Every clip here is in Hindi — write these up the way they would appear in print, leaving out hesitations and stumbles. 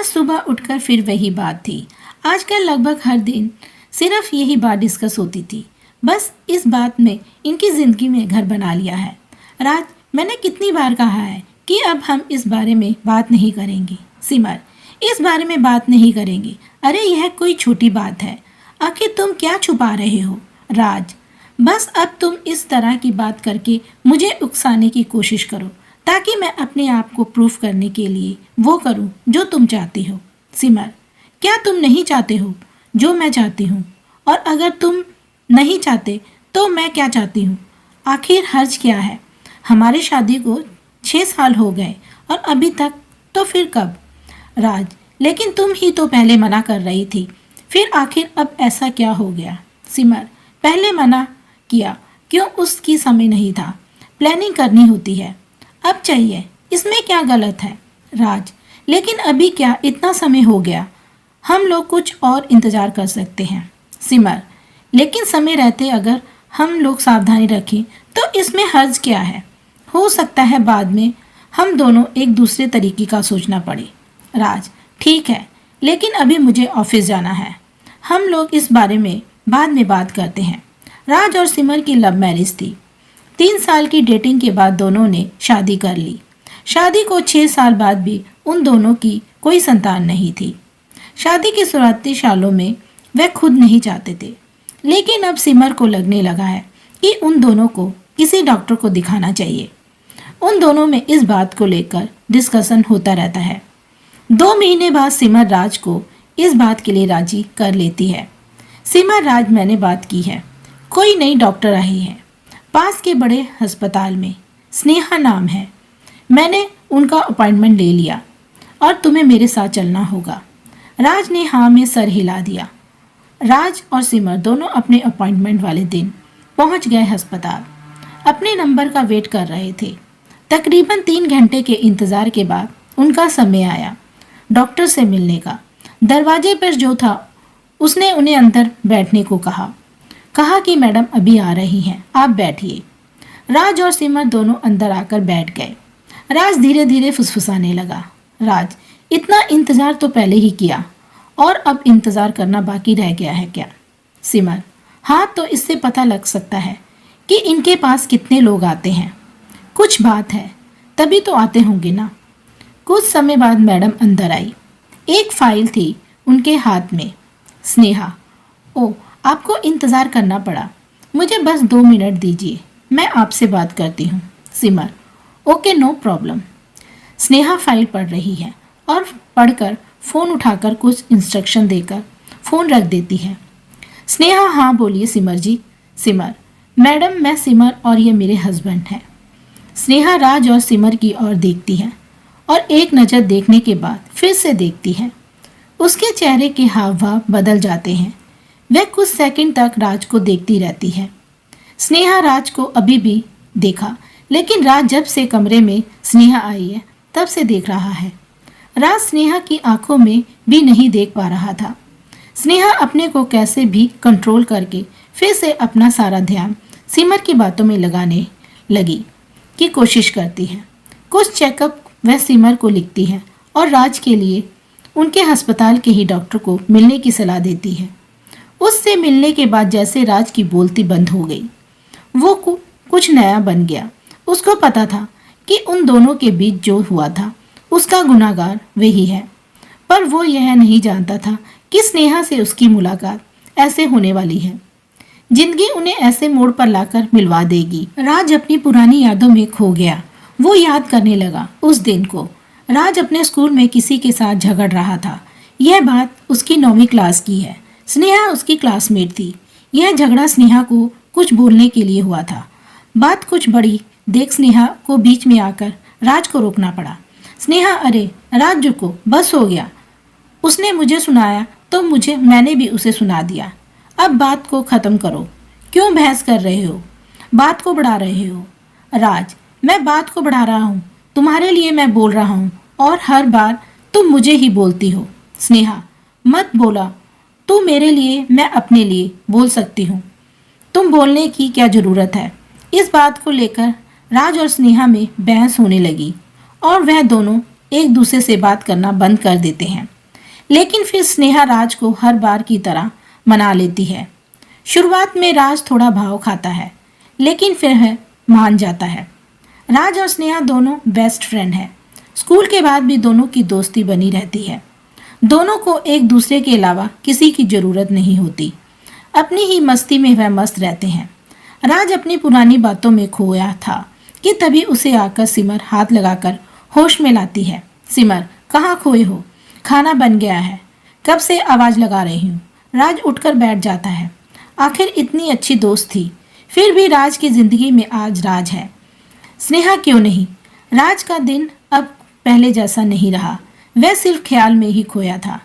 आज सुबह उठकर फिर वही बात थी। आजकल लगभग हर दिन सिर्फ यही बात डिस्कस होती थी। बस इस बात में इनकी ज़िंदगी में घर बना लिया है। राज, मैंने कितनी बार कहा है कि अब हम इस बारे में बात नहीं करेंगे। सिमर, इस बारे में बात नहीं करेंगे। अरे यह कोई छोटी बात है, आखिर तुम क्या छुपा रहे हो? राज, बस अब तुम इस तरह की बात करके मुझे उकसाने की कोशिश करो ताकि मैं अपने आप को प्रूफ करने के लिए वो करूं जो तुम चाहती हो। सिमर, क्या तुम नहीं चाहते हो जो मैं चाहती हूँ? और अगर तुम नहीं चाहते तो मैं क्या चाहती हूँ? आखिर हर्ज क्या है? हमारी शादी को 6 साल हो गए और अभी तक, तो फिर कब? राज, लेकिन तुम ही तो पहले मना कर रही थी, फिर आखिर अब ऐसा क्या हो गया? सिमर, पहले मना किया क्यों? उसकी समय नहीं था, प्लानिंग करनी होती है, अब चाहिए, इसमें क्या गलत है? राज, लेकिन अभी क्या इतना समय हो गया, हम लोग कुछ और इंतज़ार कर सकते हैं। सिमर, लेकिन समय रहते अगर हम लोग सावधानी रखें तो इसमें हर्ज क्या है? हो सकता है बाद में हम दोनों एक दूसरे तरीके का सोचना पड़े। राज, ठीक है, लेकिन अभी मुझे ऑफिस जाना है, हम लोग इस बारे में बाद में बात करते हैं। राज और सिमर की लव मैरिज थी। 3 साल की डेटिंग के बाद दोनों ने शादी कर ली। शादी को 6 साल बाद भी उन दोनों की कोई संतान नहीं थी। शादी के शुरुआती सालों में वे खुद नहीं चाहते थे, लेकिन अब सिमर को लगने लगा है कि उन दोनों को किसी डॉक्टर को दिखाना चाहिए। उन दोनों में इस बात को लेकर डिस्कशन होता रहता है। 2 महीने बाद सिमर राज को इस बात के लिए राजी कर लेती है। सिमर, राज, मैंने बात की है, कोई नई डॉक्टर आई है पास के बड़े अस्पताल में, स्नेहा नाम है, मैंने उनका अपॉइंटमेंट ले लिया और तुम्हें मेरे साथ चलना होगा। राज ने हाँ में सर हिला दिया। राज और सिमर दोनों अपने अपॉइंटमेंट वाले दिन पहुंच गए अस्पताल। अपने नंबर का वेट कर रहे थे। तकरीबन 3 घंटे के इंतज़ार के बाद उनका समय आया डॉक्टर से मिलने का। दरवाजे पर जो था उसने उन्हें अंदर बैठने को कहा कि मैडम अभी आ रही हैं, आप बैठिए। राज और सिमर दोनों अंदर आकर बैठ गए। राज धीरे धीरे फुसफुसाने लगा। राज, इतना इंतज़ार तो पहले ही किया और अब इंतज़ार करना बाकी रह गया है क्या? सिमर, हाँ, तो इससे पता लग सकता है कि इनके पास कितने लोग आते हैं। कुछ बात है, तभी तो आते होंगे ना। कुछ समय बाद मैडम अंदर आई। एक फाइल थी उनके हाथ में। स्नेहा, ओ, आपको इंतज़ार करना पड़ा, मुझे बस 2 मिनट दीजिए, मैं आपसे बात करती हूँ। Simar, okay, no problem. Sneha file पढ़ रही है और पढ़कर फ़ोन उठाकर कुछ इंस्ट्रक्शन देकर फ़ोन रख देती है। स्नेहा, हाँ बोलिए सिमर जी। सिमर, मैडम मैं सिमर और ये मेरे हस्बैंड हैं। स्नेहा राज और सिमर की ओर देखती है और एक नज़र देखने के बाद फिर से देखती है। उसके चेहरे के हाव भाव बदल जाते हैं। वह कुछ सेकंड तक राज को देखती रहती है। स्नेहा राज को अभी भी देखा, लेकिन राज जब से कमरे में स्नेहा आई है तब से देख रहा है। राज स्नेहा की आंखों में भी नहीं देख पा रहा था। स्नेहा अपने को कैसे भी कंट्रोल करके फिर से अपना सारा ध्यान सिमर की बातों में लगाने लगी की कोशिश करती है। कुछ चेकअप वह सिमर को लिखती है और राज के लिए उनके अस्पताल के ही डॉक्टर को मिलने की सलाह देती है। उससे मिलने के बाद जैसे राज की बोलती बंद हो गई। वो कुछ नया बन गया। उसको पता था कि उन दोनों के बीच जो हुआ था उसका गुनाहगार वही है, पर वो यह नहीं जानता था कि स्नेहा से उसकी मुलाकात ऐसे होने वाली है। जिंदगी उन्हें ऐसे मोड़ पर लाकर मिलवा देगी। राज अपनी पुरानी यादों में खो गया। वो याद करने लगा उस दिन को। राज अपने स्कूल में किसी के साथ झगड़ रहा था। यह बात उसकी 9वीं क्लास की है। स्नेहा उसकी क्लासमेट थी। यह झगड़ा स्नेहा को कुछ बोलने के लिए हुआ था। बात कुछ बड़ी देख स्नेहा को बीच में आकर राज को रोकना पड़ा। स्नेहा, अरे राज रुको, बस हो गया। उसने मुझे सुनाया तो मैंने भी उसे सुना दिया। अब बात को ख़त्म करो। क्यों बहस कर रहे हो? बात को बढ़ा रहे हो? राज, मैं बात को बढ़ा रहा हूँ, तुम्हारे लिए मैं बोल रहा हूँ और हर बार तुम मुझे ही बोलती हो। स्नेहा, मत बोला, तू मेरे लिए, मैं अपने लिए बोल सकती हूँ, तुम बोलने की क्या ज़रूरत है? इस बात को लेकर राज और स्नेहा में बहस होने लगी और वह दोनों एक दूसरे से बात करना बंद कर देते हैं। लेकिन फिर स्नेहा राज को हर बार की तरह मना लेती है। शुरुआत में राज थोड़ा भाव खाता है, लेकिन फिर है मान जाता है। राज और स्नेहा दोनों बेस्ट फ्रेंड हैं। स्कूल के बाद भी दोनों की दोस्ती बनी रहती है। दोनों को एक दूसरे के अलावा किसी की ज़रूरत नहीं होती। अपनी ही मस्ती में वह मस्त रहते हैं। राज अपनी पुरानी बातों में खोया था कि तभी उसे आकर सिमर हाथ लगाकर होश में लाती है। सिमर, कहाँ खोए हो? खाना बन गया है, कब से आवाज़ लगा रही हूँ। राज उठकर बैठ जाता है। आखिर इतनी अच्छी दोस्त थी, फिर भी राज की ज़िंदगी में आज राज है, स्नेहा क्यों नहीं? राज का दिन अब पहले जैसा नहीं रहा। वह सिर्फ ख्याल में ही खोया था।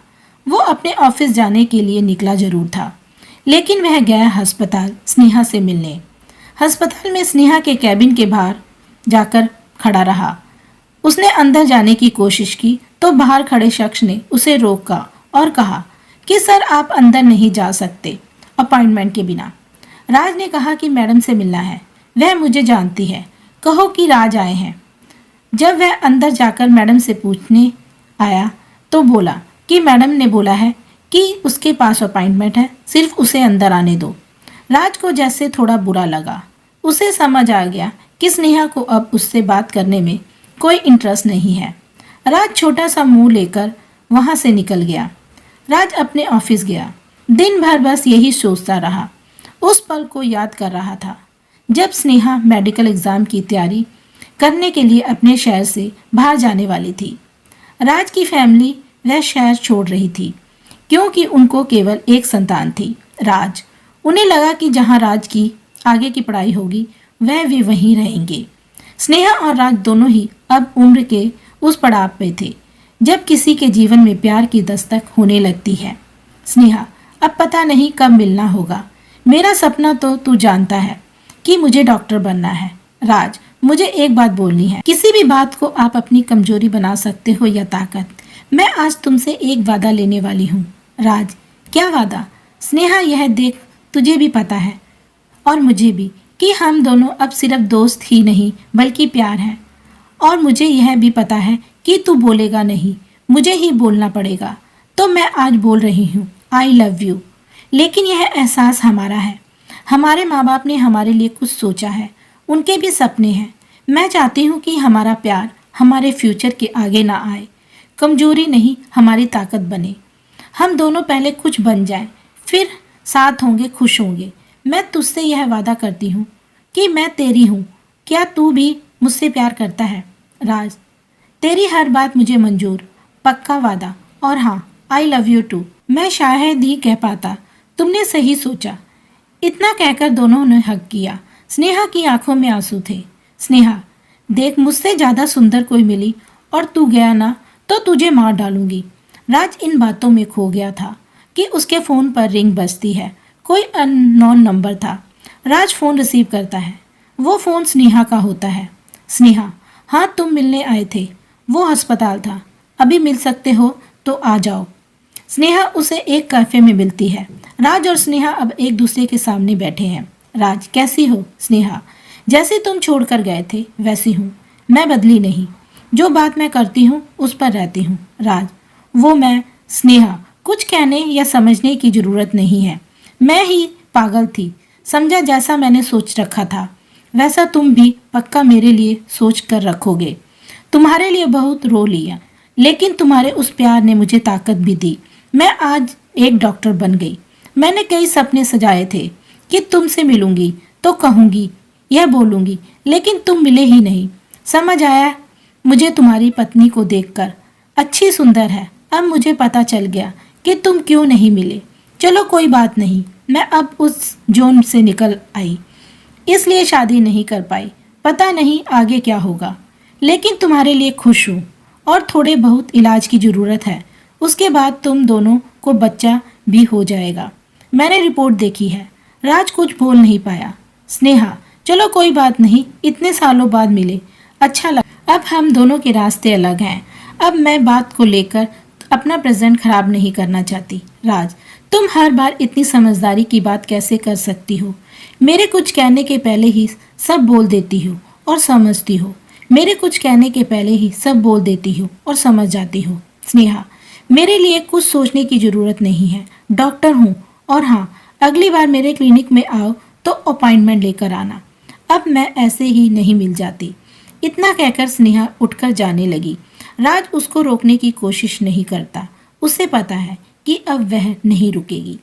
वो अपने ऑफिस जाने के लिए निकला जरूर था, लेकिन वह गया अस्पताल स्नेहा से मिलने। अस्पताल में स्नेहा के कैबिन के बाहर जाकर खड़ा रहा। उसने अंदर जाने की कोशिश की तो बाहर खड़े शख्स ने उसे रोका और कहा कि सर, आप अंदर नहीं जा सकते अपॉइंटमेंट के बिना। राज ने कहा कि मैडम से मिलना है, वह मुझे जानती है, कहो कि राज आए हैं। जब वह अंदर जाकर मैडम से पूछने आया तो बोला कि मैडम ने बोला है कि उसके पास अपॉइंटमेंट है, सिर्फ उसे अंदर आने दो। राज को जैसे थोड़ा बुरा लगा। उसे समझ आ गया कि स्नेहा को अब उससे बात करने में कोई इंटरेस्ट नहीं है। राज छोटा सा मुंह लेकर वहाँ से निकल गया। राज अपने ऑफिस गया। दिन भर बस यही सोचता रहा। उस पल को याद कर रहा था जब स्नेहा मेडिकल एग्ज़ाम की तैयारी करने के लिए अपने शहर से बाहर जाने वाली थी। राज की फैमिली वह शहर छोड़ रही थी क्योंकि उनको केवल एक संतान थी, राज। उन्हें लगा कि जहाँ राज की आगे की पढ़ाई होगी वह भी वहीं रहेंगे। स्नेहा और राज दोनों ही अब उम्र के उस पड़ाव पे थे जब किसी के जीवन में प्यार की दस्तक होने लगती है। स्नेहा, अब पता नहीं कब मिलना होगा। मेरा सपना तो तू जानता है कि मुझे डॉक्टर बनना है। राज, मुझे एक बात बोलनी है। किसी भी बात को आप अपनी कमजोरी बना सकते हो या ताकत। मैं आज तुमसे एक वादा लेने वाली हूँ। राज, क्या वादा? स्नेहा, यह देख, तुझे भी पता है और मुझे भी कि हम दोनों अब सिर्फ दोस्त ही नहीं बल्कि प्यार हैं। और मुझे यह भी पता है कि तू बोलेगा नहीं, मुझे ही बोलना पड़ेगा। तो मैं आज बोल रही हूँ, आई लव यू। लेकिन यह एहसास हमारा है। हमारे माँ बाप ने हमारे लिए कुछ सोचा है, उनके भी सपने हैं। मैं चाहती हूँ कि हमारा प्यार हमारे फ्यूचर के आगे ना आए, कमजोरी नहीं हमारी ताकत बने। हम दोनों पहले कुछ बन जाएं, फिर साथ होंगे, खुश होंगे। मैं तुझसे यह वादा करती हूँ कि मैं तेरी हूँ। क्या तू भी मुझसे प्यार करता है? राज, तेरी हर बात मुझे मंजूर, पक्का वादा। और हाँ, आई लव यू टू। मैं शायद ही कह पाता, तुमने सही सोचा। इतना कहकर दोनों ने हक किया। स्नेहा की आंखों में आंसू थे। स्नेहा, देख, मुझसे ज़्यादा सुंदर कोई मिली और तू गया ना तो तुझे मार डालूंगी। राज इन बातों में खो गया था कि उसके फ़ोन पर रिंग बजती है। कोई अननोन नंबर था। राज फ़ोन रिसीव करता है। वो फ़ोन स्नेहा का होता है। स्नेहा, हाँ, तुम मिलने आए थे, वो अस्पताल था, अभी मिल सकते हो तो आ जाओ। स्नेहा उसे एक कैफ़े में मिलती है। राज और स्नेहा अब एक दूसरे के सामने बैठे हैं। राज, कैसी हो? स्नेहा, जैसे तुम छोड़कर गए थे वैसी हूँ, मैं बदली नहीं। जो बात मैं करती हूँ उस पर रहती हूँ। राज, वो मैं। स्नेहा, कुछ कहने या समझने की ज़रूरत नहीं है। मैं ही पागल थी, समझा। जैसा मैंने सोच रखा था वैसा तुम भी पक्का मेरे लिए सोच कर रखोगे। तुम्हारे लिए बहुत रो लिया, लेकिन तुम्हारे उस प्यार ने मुझे ताकत भी दी। मैं आज एक डॉक्टर बन गई। मैंने कई सपने सजाए थे कि तुमसे मिलूंगी तो कहूँगी, यह बोलूँगी, लेकिन तुम मिले ही नहीं। समझ आया मुझे तुम्हारी पत्नी को देखकर, अच्छी सुंदर है। अब मुझे पता चल गया कि तुम क्यों नहीं मिले। चलो कोई बात नहीं, मैं अब उस जोन से निकल आई, इसलिए शादी नहीं कर पाई। पता नहीं आगे क्या होगा, लेकिन तुम्हारे लिए खुश हूँ और थोड़े बहुत इलाज की ज़रूरत है। उसके बाद तुम दोनों को बच्चा भी हो जाएगा। मैंने रिपोर्ट देखी है। राज कुछ बोल नहीं पाया। स्नेहा, चलो कोई बात नहीं, इतने सालों बाद मिले, अच्छा लगा। अब हम दोनों के रास्ते अलग हैं। अब मैं बात को लेकर अपना प्रेजेंट खराब नहीं करना चाहती। राज, तुम हर बार इतनी समझदारी की बात कैसे कर सकती हो? मेरे कुछ कहने के पहले ही सब बोल देती हो और समझती हो। मेरे कुछ कहने के पहले ही सब बोल देती हो और समझ जाती हो। स्नेहा, मेरे लिए कुछ सोचने की ज़रूरत नहीं है, डॉक्टर हूँ। और हाँ, अगली बार मेरे क्लिनिक में आओ तो अपॉइंटमेंट लेकर आना। अब मैं ऐसे ही नहीं मिल जाती। इतना कहकर स्नेहा उठकर जाने लगी। राज उसको रोकने की कोशिश नहीं करता। उसे पता है कि अब वह नहीं रुकेगी।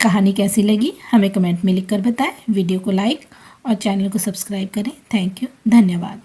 कहानी कैसी लगी हमें कमेंट में लिखकर बताएं। वीडियो को लाइक और चैनल को सब्सक्राइब करें। थैंक यू, धन्यवाद।